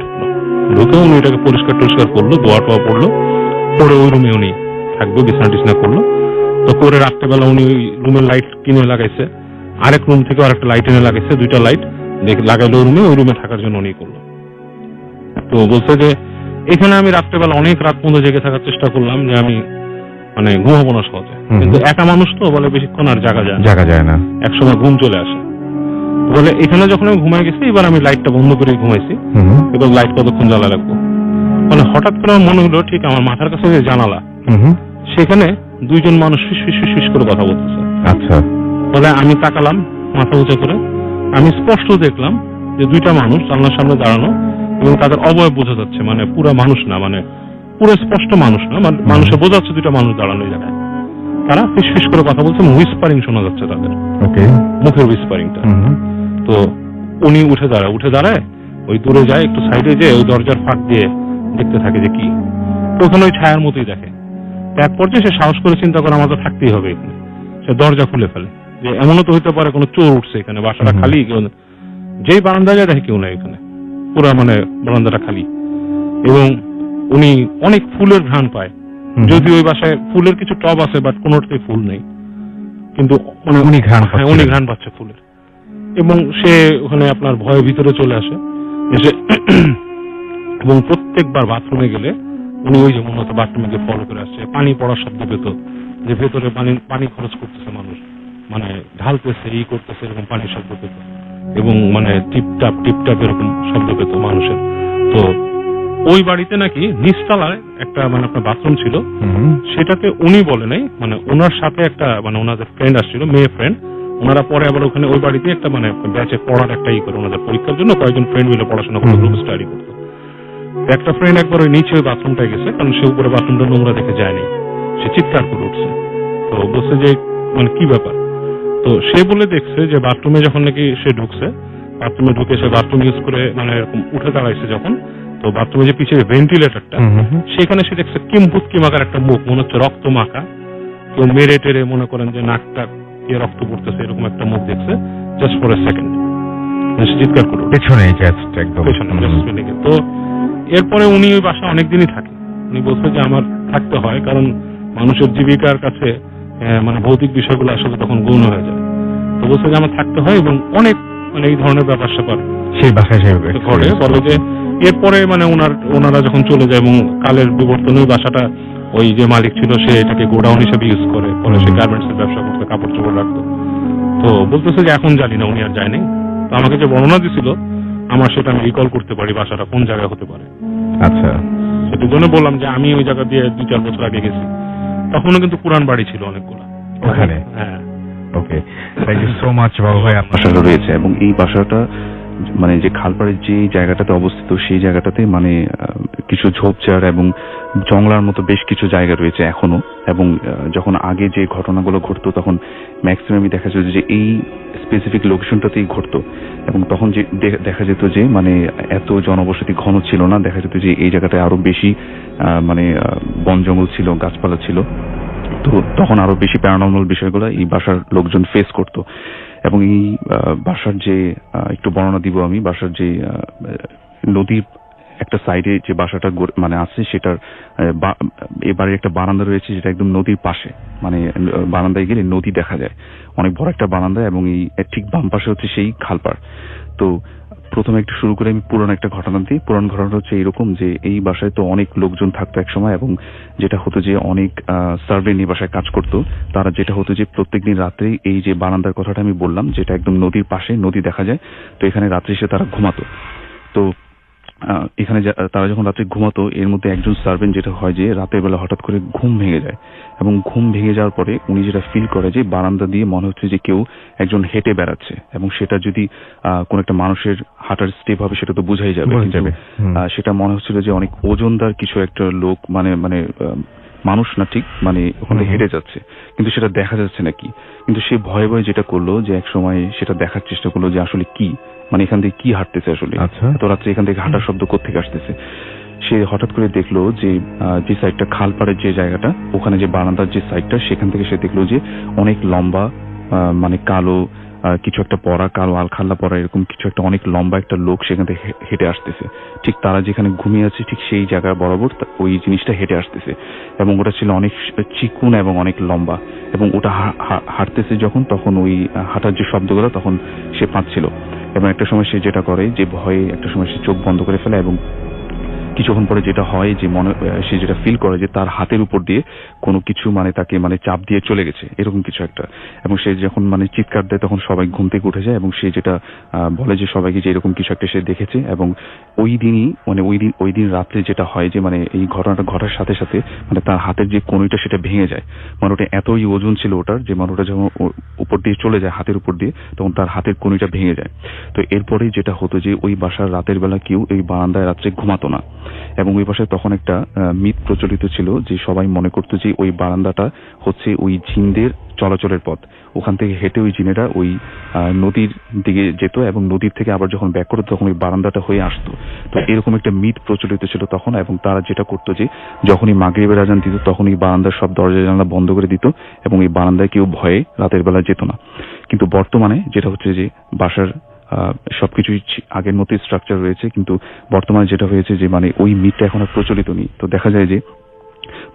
ঢুকে উনি এটাকে পরিষ্কার টরিষ্কার করলো, দোয়া টোয়া পড়লো, পরে ওই রুমে উনি থাকবে, বিছানা টিছনা করলো। তো করে রাত্রেবেলা উনি ওই রুমের লাইট কিনে লাগাইছে, আরেক রুম থেকে আরেকটা লাইট এনে লাগাইছে, 2টা লাইট লাগাইলো রুমে, ওই রুমে থাকার জন্য উনি করলো। তো বলছে যে এখানে আমি রাত্রেবেলা অনেক রাত পর্যন্ত জেগে থাকার চেষ্টা করলাম, যে আমি ঘুমাবো না সহজে, কিন্তু একা মানুষ তো, বলে বেশিক্ষণ আর জাগা যায় না, একসময় ঘুম চলে আসে। বলে এখানে যখন আমি ঘুমাই গেছি, এবার আমি লাইটটা বন্ধ করে ঘুমাইছি, এবার লাইট কতক্ষণ জ্বালা রাখবো, হঠাৎ করে আমার মনে হলো ঠিক আমার মাথার কাছে যে জানালা, সেখানে 2জন মানুষ ফিস করে কথা বলতেছে। আচ্ছা। বলে আমি তাকালাম মাথা উঁচু করে, আমি স্পষ্ট দেখলাম যে 2টা মানুষ জানলার সামনে দাঁড়ানো, এবং তাদের অবয়ব বোঝা যাচ্ছে, পুরা মানুষ না, পুরো স্পষ্ট মানুষ না, মানুষে বোঝা যাচ্ছে 2টা মানুষ দাঁড়ানো এই জায়গায়, তারা ফিস করে কথা বলছে, হুইসপারিং শোনা যাচ্ছে তাদের মুখের হুইসপারিংটা। তো উনি উঠে দাঁড়ায় ওই দূরে যায়, একটু সাইডে যেয়ে ওই দরজার ফাঁক দিয়ে দেখতে থাকে যে কি, তো ওখানে ওই ছায়ার মতোই দেখে। এক পর্যায়ে সে সাহস করে চিন্তা করে আমাদের থাকতেই হবে এখানে, সে দরজা খুলে ফেলে, যে এমনও তো হইতে পারে কোনো চোর উঠছে এখানে, বাসাটা খালি, যেই বারান্দা যায় দেখে কেউ নাই এখানে, পুরো বারান্দাটা খালি। এবং উনি অনেক ফুলের ঘ্রাণ পায়, যদি ওই বাসায় ফুলের কিছু টব আছে বাট কোনোটাতেই ফুল নেই, কিন্তু উনি ঘ্রাণ পাচ্ছে ফুলের। এবং সে ওখানে আপনার ভয়ের ভিতরে চলে আসে, এসে এবং প্রত্যেকবার বাথরুমে গেলে উনি ওই যে মনে হতো বাথরুমে গিয়ে ফলো করে আসছে, পানি পড়ার শব্দ পেত, যে ভেতরে পানি খরচ করতেছে মানুষ, ঢালতেছে, করতেছে, এরকম পানির শব্দ পেত, এবং টিপটাপ এরকম শব্দ পেত মানুষের। তো ওই বাড়িতে নাকি নিচতলায় একটা আপনার বাথরুম ছিল, সেটাকে উনি বলে নাই, ওনার সাথে একটা ওনাদের ফ্রেন্ড আসছিল, মেয়ে ফ্রেন্ড, ওনারা পরে আবার ওখানে ওই বাড়িতে একটা ব্যাচে পড়ার একটা করে, ওনাদের পরীক্ষার জন্য কয়েকজন ফ্রেন্ড মিলে পড়াশোনা করতো, গ্রুপ স্টাডি করতো। একটা ফ্রেন্ড একবার ওই নিচে ওই বাথরুমটায় গেছে, কারণ সে উপরে বাথরুমটা নোংরা দেখে যায়নি, সে চিৎকার করে উঠছে। তো বলছে যে কি ব্যাপার, তো সে বলে দেখছে যে বাথরুমে যখন নাকি সে ঢুকছে, বাথরুমে ঢুকে সে বাথরুম ইউজ করে এরকম উঠে দাঁড়াইছে যখন, তো বাথরুমে যে পিছিয়ে ভেন্টিলেটরটা, সেখানে সে দেখছে কিম্ভূত কিমাকার একটা মুখ, মনে হচ্ছে রক্ত মাখা, কেউ মেরে টেরে মনে করেন যে নাকটা কে রক্ত পড়তেছে, এরকম একটা মুখ দেখছে, জাস্ট ফর এ সেকেন্ড। সে চিৎকার করে পেছনে, তো এরপরে উনি ওই বাসায় অনেকদিনই থাকে। উনি বলছে যে আমার থাকতে হয়, কারণ মানুষের জীবিকার কাছে মানে ভৌতিক বিষয়গুলো আসলে তখন গৌণ হয়ে যায়। তো বলছে যে আমার থাকতে হয় এবং অনেক মানে এই ধরনের ব্যাপার স্যাপার সেই বাসায় সে করে। বলে যে এরপরে মানে ওনারা যখন চলে যায় এবং কালের বিবর্তনে ওই বাসাটা ওই যে মালিক ছিল সে এটাকে গোডাউন হিসেবে ইউজ করে, পরে সে গার্মেন্টস এর ব্যবসা করতে, কাপড় চোপড় রাখতো। তো বলতেছে যে এখন জানি না উনি আর যায়নি। তো আমাকে যে বর্ণনা দিছিল আমার সেটা আমি রিকল করতে পারি বাসাটা কোন জায়গায় হতে পারে। আচ্ছা, সেটার জন্য বললাম যে আমি ওই জায়গা দিয়ে 2-4 বছর আগে গেছি, তখনও কিন্তু পুরান বাড়ি ছিল অনেকগুলো ওখানে। হ্যাঁ, ওকে, থ্যাংক ইউ সো মাচ বাবু ভাই। বাসাটা রয়েছে এবং এই বাসাটা মানে যে খালপাড়ের যে জায়গাটাতে অবস্থিত সেই জায়গাটাতে মানে কিছু ঝোপঝাড় এবং জংলার মতো বেশ কিছু জায়গা রয়েছে এখনো। এবং যখন আগে যে ঘটনাগুলো ঘটতো তখন ম্যাক্সিমামই দেখা যেত যে এই স্পেসিফিক লোকেশনটাতেই ঘটতো এবং তখন যে দেখা যেত যে মানে এত জনবসতি ঘন ছিল না, দেখা যেত যে এই জায়গাটায় আরো বেশি মানে বন জঙ্গল ছিল, গাছপালা ছিল। তো তখন আরো বেশি প্যারানর্মাল বিষয়গুলো এই বাসার লোকজন ফেস করতো। এবং এই বাসার যে একটু বর্ণনা দিব আমি, বাসার যে নদীর একটা সাইডে যে বাসাটা মানে আছে সেটার এবারে একটা বারান্দা রয়েছে যেটা একদম নদীর পাশে, মানে বারান্দায় গেলে নদী দেখা যায়, অনেক বড় একটা বারান্দা এবং এই ঠিক বাম পাশে হচ্ছে সেই খালপাড়। তো প্রথমে একটু শুরু করে আমি পুরান একটা ঘটনা দিই। পুরান ঘটনাটা হচ্ছে এরকম যে এই বাসায় তো অনেক লোকজন থাকতো এক সময় এবং যেটা হতো যে অনেক সার্ভে নিয়ে বাসায় কাজ করতো। তারা যেটা হতো যে প্রত্যেকদিন রাত্রে এই যে বারান্দার কথাটা আমি বললাম যেটা একদম নদীর পাশে, নদী দেখা যায়, তো এখানে রাত্রে এসে তারা ঘুমাতো। তো এখানে তারা যখন রাত্রে ঘুমাতো এর মধ্যে একজন সার্ভেন্ট যেটা হয় যে রাতের বেলা হঠাৎ করে ঘুম ভেঙে যায় এবং ঘুম ভেঙে যাওয়ার পরে উনি যেটা ফিল করে যে বারান্দা দিয়ে মনে হচ্ছে যে কেউ একজন হেঁটে বেড়াচ্ছে এবং সেটা যদি কোন একটা মানুষের হাঁটার স্টেপ হবে সেটা তো বোঝাই যাবে। সেটা মনে হচ্ছিল যে অনেক ওজনদার কিছু একটা লোক, মানে মানে মানুষ না ঠিক, মানে ওখানে হেঁটে যাচ্ছে, কিন্তু সেটা দেখা যাচ্ছে না কি। কিন্তু সে ভয়ে ভয়ে যেটা করলো যে এক সময় সেটা দেখার চেষ্টা করলো যে আসলে কি, মানে এখান থেকে কি হাঁটতেছে আসলে, তো রাত্রে এখান থেকে হাঁটার শব্দ কোত্থেকে আসতেছে। সে হঠাৎ করে দেখলো যে যে সাইডটা খালপাড়ের যে জায়গাটা, ওখানে যে বারান্দার যে সাইডটা, সেখান থেকে সে দেখলো যে অনেক লম্বা মানে কালো কিছু একটা পরা, কালো আলখাল্লা পরা এরকম কিছু একটা অনেক লম্বা একটা লোক সেখান থেকে হেঁটে আসতেছে। ঠিক তারা যেখানে ঘুমিয়ে আছে ঠিক সেই জায়গা বরাবর ওই জিনিসটা হেঁটে আসতেছে এবং ওটা ছিল অনেক চিকুন এবং অনেক লম্বা এবং ওটা হাঁটতেছে যখন, তখন ওই হাঁটার যে শব্দগুলো তখন সে পাচ্ছিল। এবং একটা সময় সে যেটা করে যে ভয়ে একটা সময় সে চোখ বন্ধ করে ফেলে এবং কিছুক্ষণ পরে যেটা হয় যে সে যেটা ফিল করে যে তার হাতের উপর দিয়ে কোনো কিছু মানে তাকে মানে চাপ দিয়ে চলে গেছে এরকম কিছু একটা। এবং সে যখন মানে চিৎকার দেয় তখন সবাই ঘুম থেকে উঠে যায় এবং সে যেটা বলে যে সবাইকে যে এরকম কিছু একটা সে দেখেছে। এবং ওই দিনই মানে ওই দিন রাত্রে যেটা হয় যে মানে এই ঘটনাটা ঘটার সাথে সাথে মানে তার হাতের যে কনুইটা সেটা ভেঙে যায়। মানে ওটা এতই ওজন ছিল ওটার যে মানে ওটা যখন উপর দিয়ে চলে যায় হাতের উপর দিয়ে তখন তার হাতের কনুইটা ভেঙে যায়। তো এরপরেই যেটা হতো যে ওই বাসার রাতের বেলা কেউ এই বারান্দায় রাত্রে ঘুমাতো না এবং ওই বাসায় তখন একটা মিথ প্রচলিত ছিল যে সবাই মনে করতো যে ওই বারান্দাটা হচ্ছে ওই জিনদের চলাচলের পথ। ওখান থেকে হেঁটে ওই জিনেরা ওই নদীর দিকে যেত এবং নদীর থেকে আবার যখন ব্যাক করতো তখন ওই বারান্দাটা হয়ে আসতো। তো এরকম একটা মিথ প্রচলিত ছিল তখন। এবং তারা যেটা করতো যে যখনই মাগরিবের আজান দিত তখন এই বারান্দার সব দরজা জানালা বন্ধ করে দিত এবং এই বারান্দায় কেউ ভয়ে রাতের বেলা যেত না। কিন্তু বর্তমানে যেটা হচ্ছে যে বাসার সবকিছুই আগের মতোই স্ট্রাকচার রয়েছে, কিন্তু বর্তমানে যেটা হয়েছে যে মানে ওই মিথটা এখন আর প্রচলিত নেই। তো দেখা যায় যে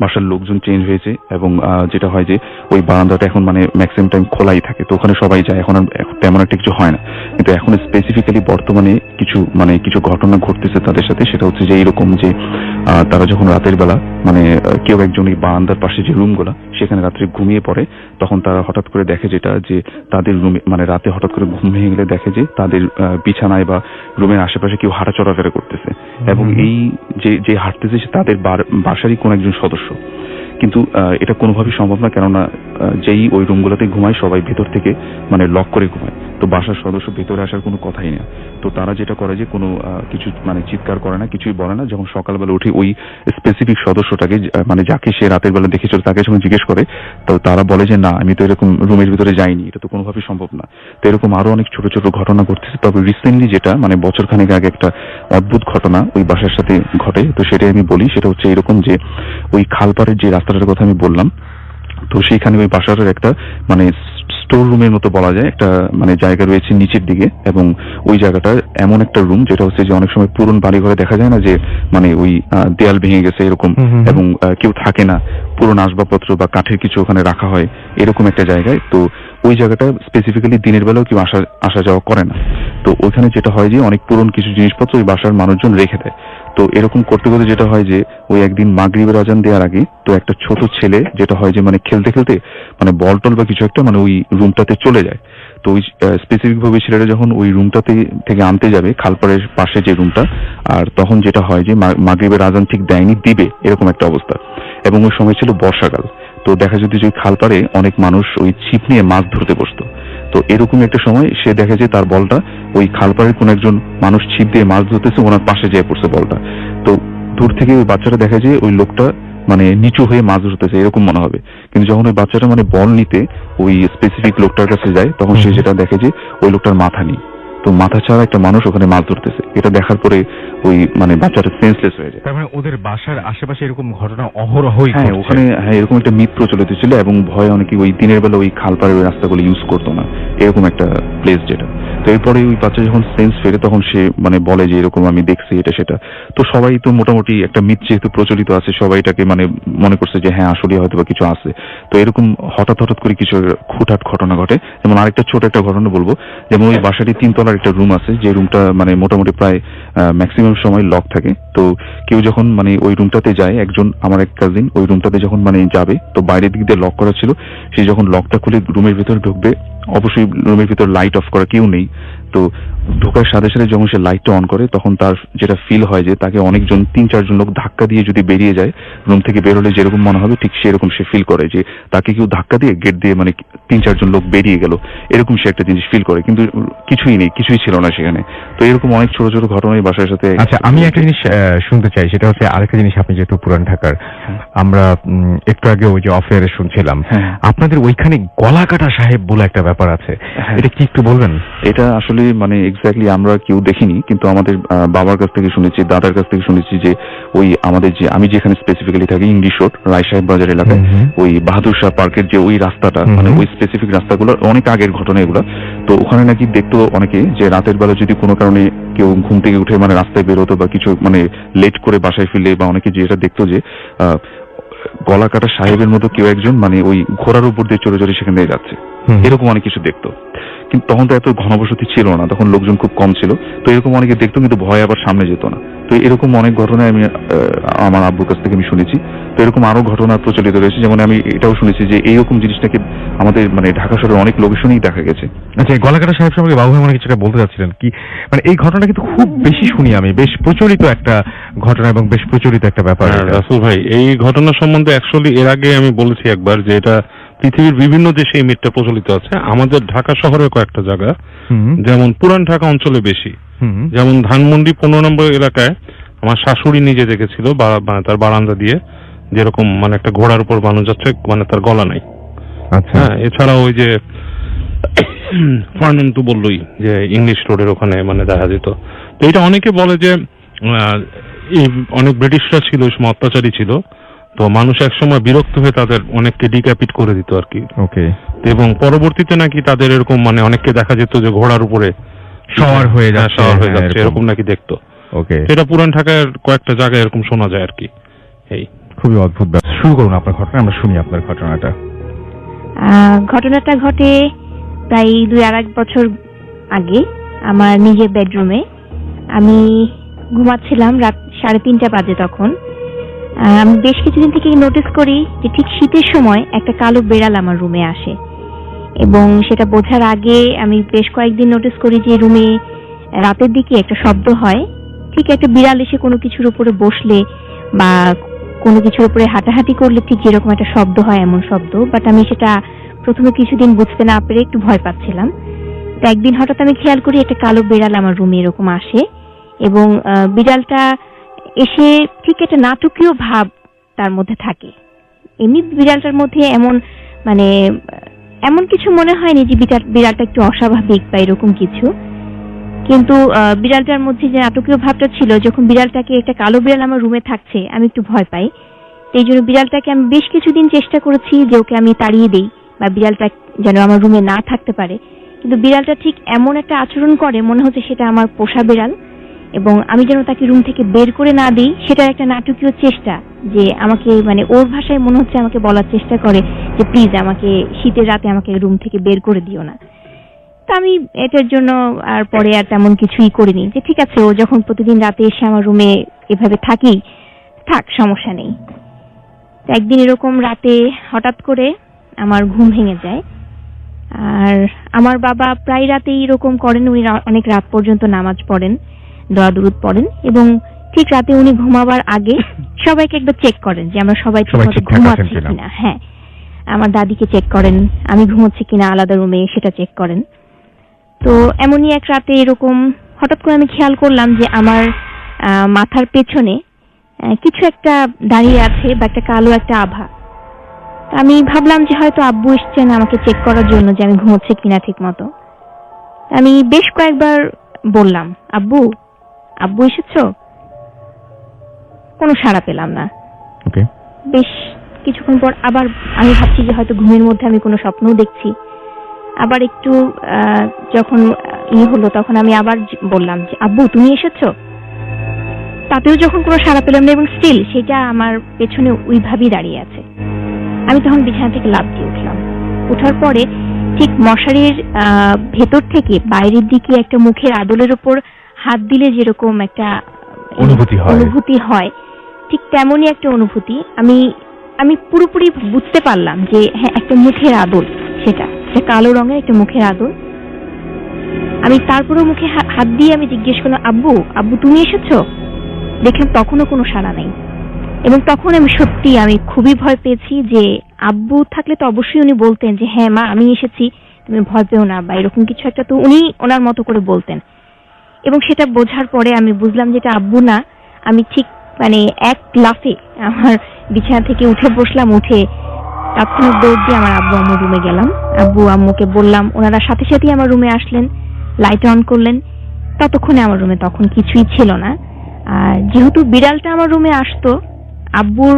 বাসার লোকজন চেঞ্জ হয়েছে এবং যেটা হয় যে ওই বারান্দাটা এখন মানে ম্যাক্সিমাম টাইম খোলাই থাকে, তো ওখানে সবাই যায়, এখন আর তেমন একটা কিছু হয় না। কিন্তু এখন স্পেসিফিক্যালি বর্তমানে কিছু ঘটনা ঘটতেছে তাদের সাথে। সেটা হচ্ছে যে এইরকম যে তারা যখন রাতের বেলা মানে কেউ একজন এই বারান্দার পাশে যে রুমগুলা সেখানে রাত্রে ঘুমিয়ে পড়ে তখন তারা হঠাৎ করে দেখে যেটা যে তাদের রুমে মানে রাতে হঠাৎ করে ঘুম ভেঙে গেলে দেখে যে তাদের বিছানায় বা রুমের আশেপাশে কেউ হাঁটা চলাফেরা করতেছে এবং এই যে হাঁটতেছে তাদের বাসারই কোন একজন সদস্য। কিন্তু এটা কোনোভাবেই সম্ভব না, কেননা যেই ওই রুমগুলোতে ঘুমায় সবাই ভেতর থেকে মানে লক করে ঘুমায়, তো বাসার সদস্য ভেতরে আসার কোনো কথাই না। তো তারা যেটা করে যে কোনো কিছু মানে চিৎকার করে না, কিছুই বলে না। যখন সকালবেলা উঠে ওই স্পেসিফিক সদস্যটাকে মানে যাকে সে রাতের বেলা দেখেছিল তাকে যখন জিজ্ঞেস করে তো তারা বলে যে না, আমি তো এরকম রুমের ভিতরে যাইনি, এটা তো কোনোভাবেই সম্ভব না। তো এরকম আরো অনেক ছোট ছোট ঘটনা ঘটতেছে। তবে রিসেন্টলি যেটা মানে বছরখানেক আগে একটা অদ্ভুত ঘটনা ওই বাসার সাথে ঘটে, তো সেটাই আমি বলি। সেটা হচ্ছে এরকম যে ওই খালপাড়ের যে রাস্তাটার কথা আমি বললাম, তো সেইখানে ওই বাসাটার একটা মানে স্টোর রুমের মতো বলা যায় একটা মানে জায়গা রয়েছে নিচের দিকে, এবং ওই জায়গাটা এমন একটা রুম যেটা হচ্ছে যে অনেক সময় পুরনো বাড়ি ঘরে দেখা যায় না যে মানে ওই দেয়াল ভেঙে গেছে এরকম, এবং কেউ থাকে না, পুরনো আসবাবপত্র বা কাঠের কিছু ওখানে রাখা হয় এরকম একটা জায়গায়। তো ওই জায়গাটা স্পেসিফিক্যালি দিনের বেলাও কেউ আসা যাওয়া করে না। তো ওইখানে যেটা হয় যে অনেক পুরনো কিছু জিনিসপত্র ওই বাসার মানুষজন রেখে দেয়। তো এরকম করতে করতে যেটা হয় যে ওই একদিন মাগরিবের আজান দেওয়ার আগে তো একটা ছোট ছেলে যেটা হয় যে মানে খেলতে খেলতে মানে বল টল বা কিছু একটা মানে ওই রুমটাতে চলে যায়। তো ওই স্পেসিফিক ভাবে ছেলেটা যখন ওই রুমটাতে থেকে আনতে যাবে খালপাড়ের পাশে যে রুমটা, আর তখন যেটা হয় যে মাগরিবের আজান ঠিক দেয়নি, দিবে এরকম একটা অবস্থা, এবং ওই সময় ছিল বর্ষাকাল। তো দেখা যেত যে খালপাড়ে অনেক মানুষ ওই ছিপ নিয়ে মাছ ধরতে বসতো। তো এরকম একটা সময় সে দেখে যে তার বলটা ওই খালপাড়ের কোন একজন মানুষ ছিপ দিয়ে মাছ ধরতেছে, ওনার পাশে যেয়ে পড়ছে বলটা। তো দূর থেকে ওই বাচ্চাটা দেখে যে ওই লোকটা মানে নিচু হয়ে মাছ ধরতেছে এরকম মনে হবে, কিন্তু যখন ওই বাচ্চাটা মানে বল নিতে ওই স্পেসিফিক লোকটার কাছে যায় তখন সে যেটা দেখে যে ওই লোকটার মাথা নেই। তো মাথা ছাড়া একটা মানুষ ওখানে মাছ ধরতেছে। এটা দেখার পরে ওই মানে বাচ্চাটা সেন্সলেস হয়ে যায়। তার মানে ওদের বাসার আশেপাশে এরকম ঘটনা অহরহই হ্যাঁ, ওখানে এরকম একটা মিথ প্রচলিত ছিল, এবং ভয় অনেকে ওই দিনের বেলা ওই খালপাড়ের ওই রাস্তাগুলো ইউজ করতো না, এরকম একটা প্লেস যেটা। তো এরপরে ওই বাচ্চা যখন সেন্স ফেরে তখন সে মানে বলে যে এরকম আমি দেখছি এটা সেটা। তো সবাই তো মোটামুটি একটা মিথ যেহেতু প্রচলিত আছে সবাই এটাকে মানে মনে করছে যে হ্যাঁ আসলে হয়তো বা কিছু আছে। তো এরকম হঠাৎ করে কিছু খুঁটহাট ঘটনা ঘটে। যেমন আরেকটা ছোট একটা ঘটনা বলবো, যেমন ওই বাসাটি 3 তলার একটা রুম আছে, যে রুমটা মানে মোটামুটি প্রায় ম্যাক্সিমাম সময় লক থাকে। তো কেউ যখন মানে ওই রুমটাতে যায়, একজন আমার এক কাজিন ওই রুমটাতে যখন মানে যাবে তো বাইরের দিক দিয়ে লক করা ছিল, সে যখন লকটা খুলে রুমের ভিতরে ঢুকবে, অবশ্যই রুমের ভিতর লাইট অফ করা, কেউ নেই। তো ঢোকার সাথে সাথে যখন সে লাইটটা অন করে তখন তার যেটা ফিল হয় যে তাকে অনেকজন 3-4 জন লোক ধাক্কা দিয়ে যদি বেরিয়ে যায়, রুম থেকে বের হলে যেরকম মনে হবে ঠিক সেরকম সে ফিল করে যে তাকে কেউ ধাক্কা দিয়ে গেট দিয়ে মানে 3-4 জন লোক বেরিয়ে গেল, এরকম সে একটা জিনিস ফিল করে, কিন্তু কিছুই নেই, কিছুই ছিল না সেখানে। তো এরকম অনেক ছোট ছোট ঘটনা এই বাসার সাথে। আচ্ছা, আমি একটা জিনিস শুনতে চাই, সেটা হচ্ছে আরেকটা জিনিস, আপনি যেহেতু পুরান ঢাকার, আমরা একটু আগে ওই যে অফেয়ারে শুনছিলাম আপনাদের ওইখানে গলাকাটা সাহেব বলে একটা ব্যাপার আছে, এটা কি একটু বলবেন? এটা আসলে মানে এক্স্যাক্টলি আমরা কেউ দেখিনি, কিন্তু আমাদের বাবার কাছ থেকে শুনেছি, দাদার কাছ থেকে শুনেছি যে ওই আমাদের যে আমি যেখানে স্পেসিফিক্যালি থাকি ইংলিশ রোড রায় সাহেব বাজার এলাকায়, ওই বাহাদুর শাহ পার্কের যে ওই রাস্তাটা মানে ওই স্পেসিফিক রাস্তাগুলো অনেক আগের ঘটনা এগুলো। তো ওখানে নাকি দেখতো অনেকে যে রাতের বেলা যদি কোনো কারণে কেউ ঘুম থেকে উঠে মানে রাস্তায় বেরোতো বা কিছু মানে লেট করে বাসায় ফিরলে, বা অনেকে যেটা দেখতো যে গলা কাটা সাহেবের মতো কেউ একজন মানে ওই ঘোড়ার উপর দিয়ে চড়ে চড়ে সেখান দিয়ে যাচ্ছে, এরকম অনেক কিছু দেখতো। কিন্তু তখন তো এত ঘনবসতি ছিল না, তখন লোকজন খুব কম ছিল। তো এরকম অনেকে দেখতো কিন্তু ভয় আবার সামনে যেত না। তো এরকম অনেক ঘটনা আমি আমার আব্বুর কাছ থেকে আমি শুনেছি। তো এরকম আরো ঘটনা প্রচলিত রয়েছে, যেমন আমি এটাও শুনেছি যে এইরকম জিনিসটাকে আমাদের মানে ঢাকা শহরের অনেক লোকেশনেই দেখা গেছে। আচ্ছা, গলাকাটা সাহেব সম্পর্কে বাবু ভাই মনে কিছুটা বলতে যাচ্ছিলেন কি? মানে এই ঘটনা কিন্তু খুব বেশি শুনি আমি, বেশ প্রচলিত একটা ঘটনা এবং বেশ প্রচলিত একটা ব্যাপার। রাসূল ভাই, এই ঘটনা সম্বন্ধে অ্যাকচুয়ালি এর আগে আমি বলেছি একবার যে এটা পৃথিবীর বিভিন্ন দেশে এই মিথটা প্রচলিত আছে। আমাদের ঢাকা শহরে কয়েকটা জায়গা, যেমন পুরান ঢাকা অঞ্চলে বেশি, যেমন ধানমন্ডি 15 নম্বর এলাকায় আমার শাশুড়ি নিজে দেখেছিল তার বারান্দা দিয়ে যেরকম মানে একটা ঘোড়ার উপর মানুষ যাচ্ছে, মানে তার গলা নাই। আচ্ছা, হ্যাঁ, এছাড়া ওই যে ফার্নান তো বললোই যে ইংলিশ রোডের ওখানে মানে দেখা যেত। তো এটা অনেকে বলে যে এই অনেক ব্রিটিশরা ছিল, ওই সময় অত্যাচারী ছিল, তো মানুষ একসময় বিরক্ত হয়ে তাদের অনেককে ডিক্যাপিট করে দিত আর কি। ওকে। এবং পরবর্তীতে নাকি তাদের এরকম মানে অনেককে দেখা যেত যে ঘোড়ার উপরে সওয়ার হয়ে যাচ্ছে, এরকম নাকি দেখতো। ওকে। এটা পুরান ঢাকার কয়েকটা জায়গায় এরকম শোনা যায় আর কি। এই খুবই অদ্ভুত ব্যাপার। শুরু করুন আপনার ঘটনা, আমরা শুনি আপনার ঘটনাটা। ঘটনাটা ঘটে প্রায় 2-2.5 বছর আগে আমার নিজের বেডরুমে। আমি ঘুমাচ্ছিলাম, রাত 3:30 বাজে তখন। আমি বেশ কিছুদিন থেকে নোটিস করি যে ঠিক শীতের সময় একটা কালো বেড়াল আমার রুমে আসে, এবং সেটা বোঝার আগে আমি বেশ কয়েকদিন নোটিস করি যে রুমে রাতের দিকে একটা শব্দ হয়, ঠিক একটা বিড়াল এসে কোনো কিছুর উপরে বসলে বা কোনো কিছুর উপরে হাঁটাহাঁটি করলে ঠিক যেরকম একটা শব্দ হয় এমন শব্দ। বাট আমি সেটা প্রথমে কিছুদিন বুঝতে না পেরে একটু ভয় পাচ্ছিলাম। তো একদিন হঠাৎ আমি খেয়াল করি একটা কালো বিড়াল আমার রুমে এরকম আসে, এবং বিড়ালটা এসে ঠিক একটা নাটকীয় ভাব তার মধ্যে থাকে। এমনি বিড়ালটার মধ্যে এমন কিছু মনে হয়নি যে বিড়ালটা একটু অস্বাভাবিক বা এরকম কিছু, কিন্তু বিড়ালটার মধ্যে যে নাটকীয় ভাবটা ছিল, যখন বিড়ালটাকে একটা কালো বিড়াল আমার রুমে থাকছে আমি একটু ভয় পাই। এই জন্য বিড়ালটাকে আমি বেশ কিছুদিন চেষ্টা করেছি যে ওকে আমি তাড়িয়ে দেই, বা বিড়ালটা যেন আমার রুমে না থাকতে পারে, কিন্তু বিড়ালটা ঠিক এমন একটা আচরণ করে মনে হচ্ছে সেটা আমার পোষা বিড়াল, এবং আমি যেন তাকে রুম থেকে বের করে না দিই সেটার একটা নাটকীয় চেষ্টা, যে আমাকে মানে ওর ভাষায় মনে হচ্ছে আমাকে বলার চেষ্টা করে যে প্লিজ আমাকে শীতের রাতে আমাকে রুম থেকে বের করে দিও না। তো আমি এটার জন্য আর পরে আর তেমন কিছুই করিনি, যে ঠিক আছে ও যখন প্রতিদিন রাতে এসে আমার রুমে এভাবে থাকি, থাক, সমস্যা নেই। একদিন এরকম রাতে হঠাৎ করে আমার ঘুম ভেঙে যায়, আর আমার বাবা প্রায় রাতেই এরকম করেন, উনি অনেক রাত পর্যন্ত নামাজ পড়েন, দোয়া দুরুদ পড়েন, এবং ঠিক রাতে উনি ঘুমাবার আগে সবাইকে একবার চেক করেন যে আমরা সবাই ঠিকমতো ঘুমাচ্ছি কিনা। হ্যাঁ, আমার দাদিকে চেক করেন, আমি ঘুমোচ্ছি কিনা আলাদা রুমে সেটা চেক করেন। তো এমনই এক রাতে এরকম হঠাৎ করে আমি খেয়াল করলাম যে আমার মাথার পেছনে কিছু একটা দাঁড়িয়ে আছে, বা একটা কালো একটা আভা। আমি ভাবলাম যে হয়তো আব্বু এসছেন আমাকে চেক করার জন্য যে আমি ঘুমোচ্ছি কিনা ঠিক মতো। আমি বেশ কয়েকবার বললাম, আব্বু আব্বু এসেছো? কোনো সাড়া পেলাম না। বেশ কিছুক্ষণ পর আবার আমি ভাবছি যে হয়তো ঘুমের মধ্যে আমি কোনো স্বপ্নও দেখছি। আবার একটু যখন হলো তখন আমি আবার বললাম যে আব্বু তুমি এসেছো? তাতেও যখন কোনো সাড়া পেলাম না, এবং স্টিল সেটা আমার পেছনে ওইভাবেই দাঁড়িয়ে আছে। আমি তখন বিছানা থেকে লাফ দিয়ে উঠলাম। ওঠার পরে ঠিক মশারির ভেতর থেকে বাইরের দিকে একটা মুখের আদলের উপর হাত দিলে যেরকম একটা অনুভূতি হয়, ঠিক তেমনই একটা অনুভূতি আমি পুরোপুরি বুঝতে পারলাম যে হ্যাঁ একটা মুখের আদল, সেটা কালো রঙের একটা মুখের আদল। আমি তারপরে মুখে হাত দিয়ে আমি জিজ্ঞেস করলাম, আব্বু আব্বু তুমি এসেছো? দেখলাম তখনও কোনো সাড়া নেই, এবং তখন আমি খুবই ভয় পেয়েছি। যে আব্বু থাকলে তো অবশ্যই উনি বলতেন যে হ্যাঁ মা আমি এসেছি, তুমি ভয় পেও না, বা এরকম কিছু একটা তো উনি ওনার মতো করে বলতেন। এবং সেটা বোঝার পরে আমি বুঝলাম যে এটা আব্বু না। আমি ঠিক মানে এক লাফে আমার বিছানা থেকে উঠে বসলাম, উঠে তাৎক্ষণিক দৌড় দিয়ে আমার আব্বু আম্মুর রুমে গেলাম। আব্বু আম্মুকে বললাম, ওনারা সাথে সাথেই আমার রুমে আসলেন, লাইট অন করলেন। ততক্ষণে আমার রুমে তখন কিছুই ছিল না। আর যেহেতু বিড়ালটা আমার রুমে আসতো, আব্বুর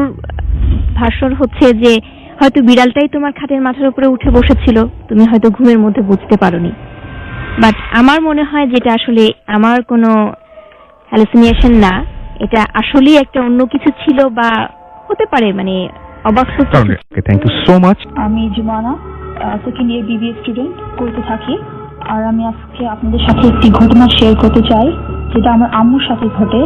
ভাষণ হচ্ছে যে হয়তো বিড়ালটাই তোমার খাটের মাথার উপরে উঠে বসেছিল, তুমি হয়তো ঘুমের মধ্যে বুঝতে পারোনি। বাট আমার মনে হয় যেটা আসলে আমার কোনো হ্যালুসিনেশন না, এটা আসলেই একটা অন্য কিছু ছিল, বা হতে পারে মানে অবাক। Thank you so much. আমি Jumana, second year BBA student, করতে থাকি। আর আমি আজকে আপনাদের সাথে একটি ঘটনা শেয়ার করতে চাই, যেটা আমার আম্মুর সাথে ঘটে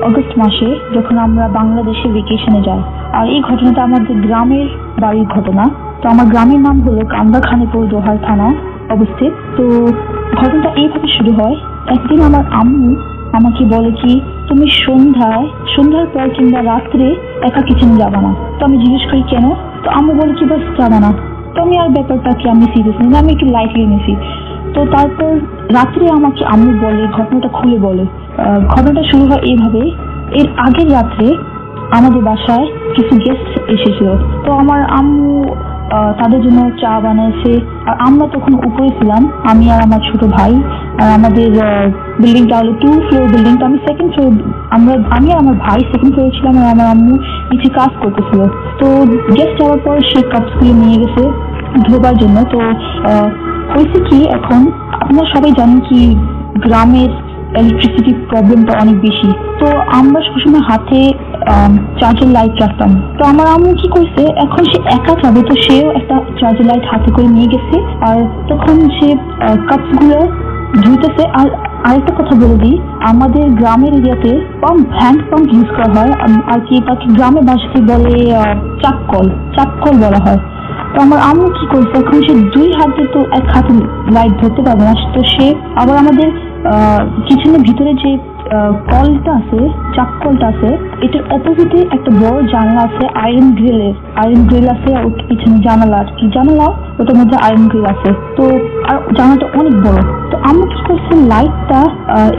অগস্ট মাসে, যখন আমরা বাংলাদেশে ভেকেশনে যাই। আর এই ঘটনাটা আমাদের গ্রামের বাড়ির ঘটনা। তো আমার গ্রামের নাম হলো কান্দাখানীপুর, দোহার থানা অবস্থিত। তো ঘটনাটা এইভাবে শুরু হয়। একদিন আমার আম্মু আমাকে বলে কি, তুমি সন্ধ্যার পর কিংবা রাত্রে একা কিচেনে যাবা না। তো আমি জিজ্ঞেস করি কেন? তো আম্মু বলে কি বাস যাবা না। তো আমি আর ব্যাপারটাকে আমি সিরিয়াস নিই না, আমি একটু লাইটলি নিয়েছি। তো তারপর রাত্রে আমাকে আম্মু বলে, ঘটনাটা খুলে বলে। ঘটনাটা শুরু হয় এইভাবে, এর আগের রাত্রে আমাদের বাসায় কিছু গেস্ট এসেছিল। তো আমার আম্মু তাদের জন্য চা বানাইছে। আর আমরা তখন উপরে ছিলাম, আমি আর আমার ছোট ভাই। আর আমাদের বিল্ডিংটা হলো 2 ফ্লোর বিল্ডিং। তো আমি সেকেন্ড ফ্লোর, আমি আর আমার ভাই সেকেন্ড ফ্লোরে ছিলাম, আর আমার আম্মু নিচে কাজ করতেছিল। তো গেস্ট যাওয়ার পর সে কাপসগুলো নিয়ে গেছে ধোবার জন্য। তো হয়েছে কি, এখন আপনারা সবাই জানেন কি গ্রামের ইলেকট্রিসিটি প্রবলেমটা অনেক বেশি। তো আমরা সবসময় হাতে চার্জার লাইট রাখতাম। তো আমার আম্মু কি করছে, এখন সে একা যাবে, তো সেও একটা চার্জার লাইট হাতে করে নিয়ে গেছে। আর তখন সে কাপসগুলো ধুইতেছে। আর আরেকটা কথা বলে দিই, আমাদের গ্রামের এরিয়াতে হ্যান্ড পাম্প ইউজ করা হয়, আর কি তাকে গ্রামের ভাষাতে বলে চাপকল বলা হয়। তো আমার আম্মু কি করছে, এখন সে 2 হাতে তো এক হাতে লাইট ধরতে পারবে না। তো সে আবার আমাদের কিচেনের ভিতরে যে কলটা আছে, চাপ কলটা আছে, এটার অপোজিটে একটা বড় জানলা আছে, আয়রন গ্রিল আছে। আর পিছনে জানালা, আর কি জানালা, ওটার মধ্যে আয়রন গ্রিল আছে। তো আর জানালাটা অনেক বড়। তো আমি কি করছি, লাইটটা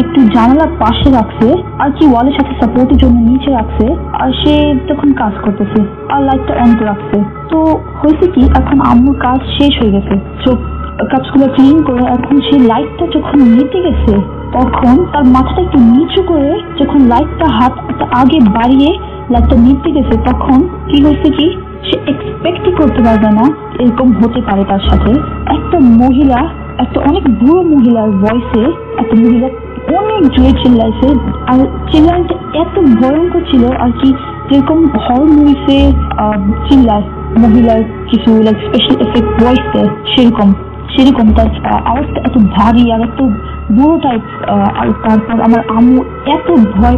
একটু জানালার পাশে রাখছে, আর কি ওয়ালের সাথে সাপোর্টের জন্য নিচে রাখছে। আর সে তখন কাজ করতেছে, আর লাইটটা অন করে রাখছে। তো হয়েছে কি, এখন আম্মুর কাজ শেষ হয়ে গেছে, কাপসগুলো ক্লিন করে এখন সেই লাইটটা যখন নিতে গেছে, তখন তার মাথাটা একটু নিচু করে যখন লাইটটা হাতটা আগে বাড়িয়ে লাইটটা নিতে গেছে, তখন কি হয়েছে কি, সে এক্সপেক্টই করতে পারবে না এরকম হতে পারে তার সাথে। একটা মহিলা, একটা অনেক বুড়ো মহিলার ভয়েসে একটা মহিলা অনেক জোরে চিল্লাইছে, আর চিল্লাইটা এত ভয়ঙ্কর ছিল আর কি, যেরকম হরর মুভিসে চিল্লায় মহিলার কিছু লাইক স্পেশাল এফেক্ট ভয়েস দেয়, সেরকম তার আওয়াজটা এত ভারী আর এত বুড়ো টাইপ। আর তারপর আমার আম্মু এত ভয়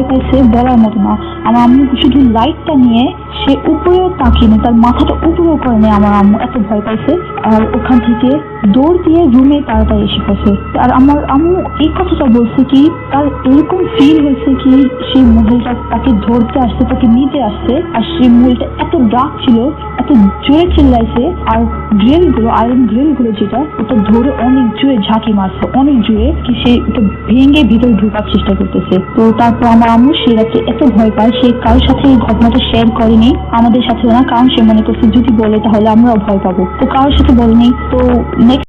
পাইছে বলার মতো না। আমার আম্মু শুধু লাইটটা নিয়ে সে উপরেও তাকিয়ে নেই, তার মাথাটা উপরেও করে নেই, আমার আম্মু এত ভয় পাইছে। আর ওখান থেকে দৌড় দিয়ে রুমে তাড়াতাড়ি এসে পড়ছে। আর আমার আম্মু এই কথাটা বলছে কি, তার এরকম ফিল হয়েছে কি সেই মহিলাটা তাকে ধরতে আসছে, তাকে নিতে আসছে, আর সেই মহিলাটা এত রাগ ছিল, এত জোরে চিল্লাইছে, আর গ্রিলগুলো, আয়রন গ্রিলগুলো যেটা, ওটা ধরে অনেক জোরে ঝাঁকি মারছে, অনেক জোরে, কি সে ওটা ভেঙে ভিতরে ঢোকার চেষ্টা করতেছে। তো তারপর আমার আম্মু সেই রাতে এত ভয় পায়, সে কারোর সাথে এই ঘটনাটা শেয়ার করেনি, আমাদের সাথেও না, কারণ সে মনে করছে যদি বলে তাহলে আমরাও ভয় পাবো, তো কারোর সাথে বলেনি। তো নেক্সট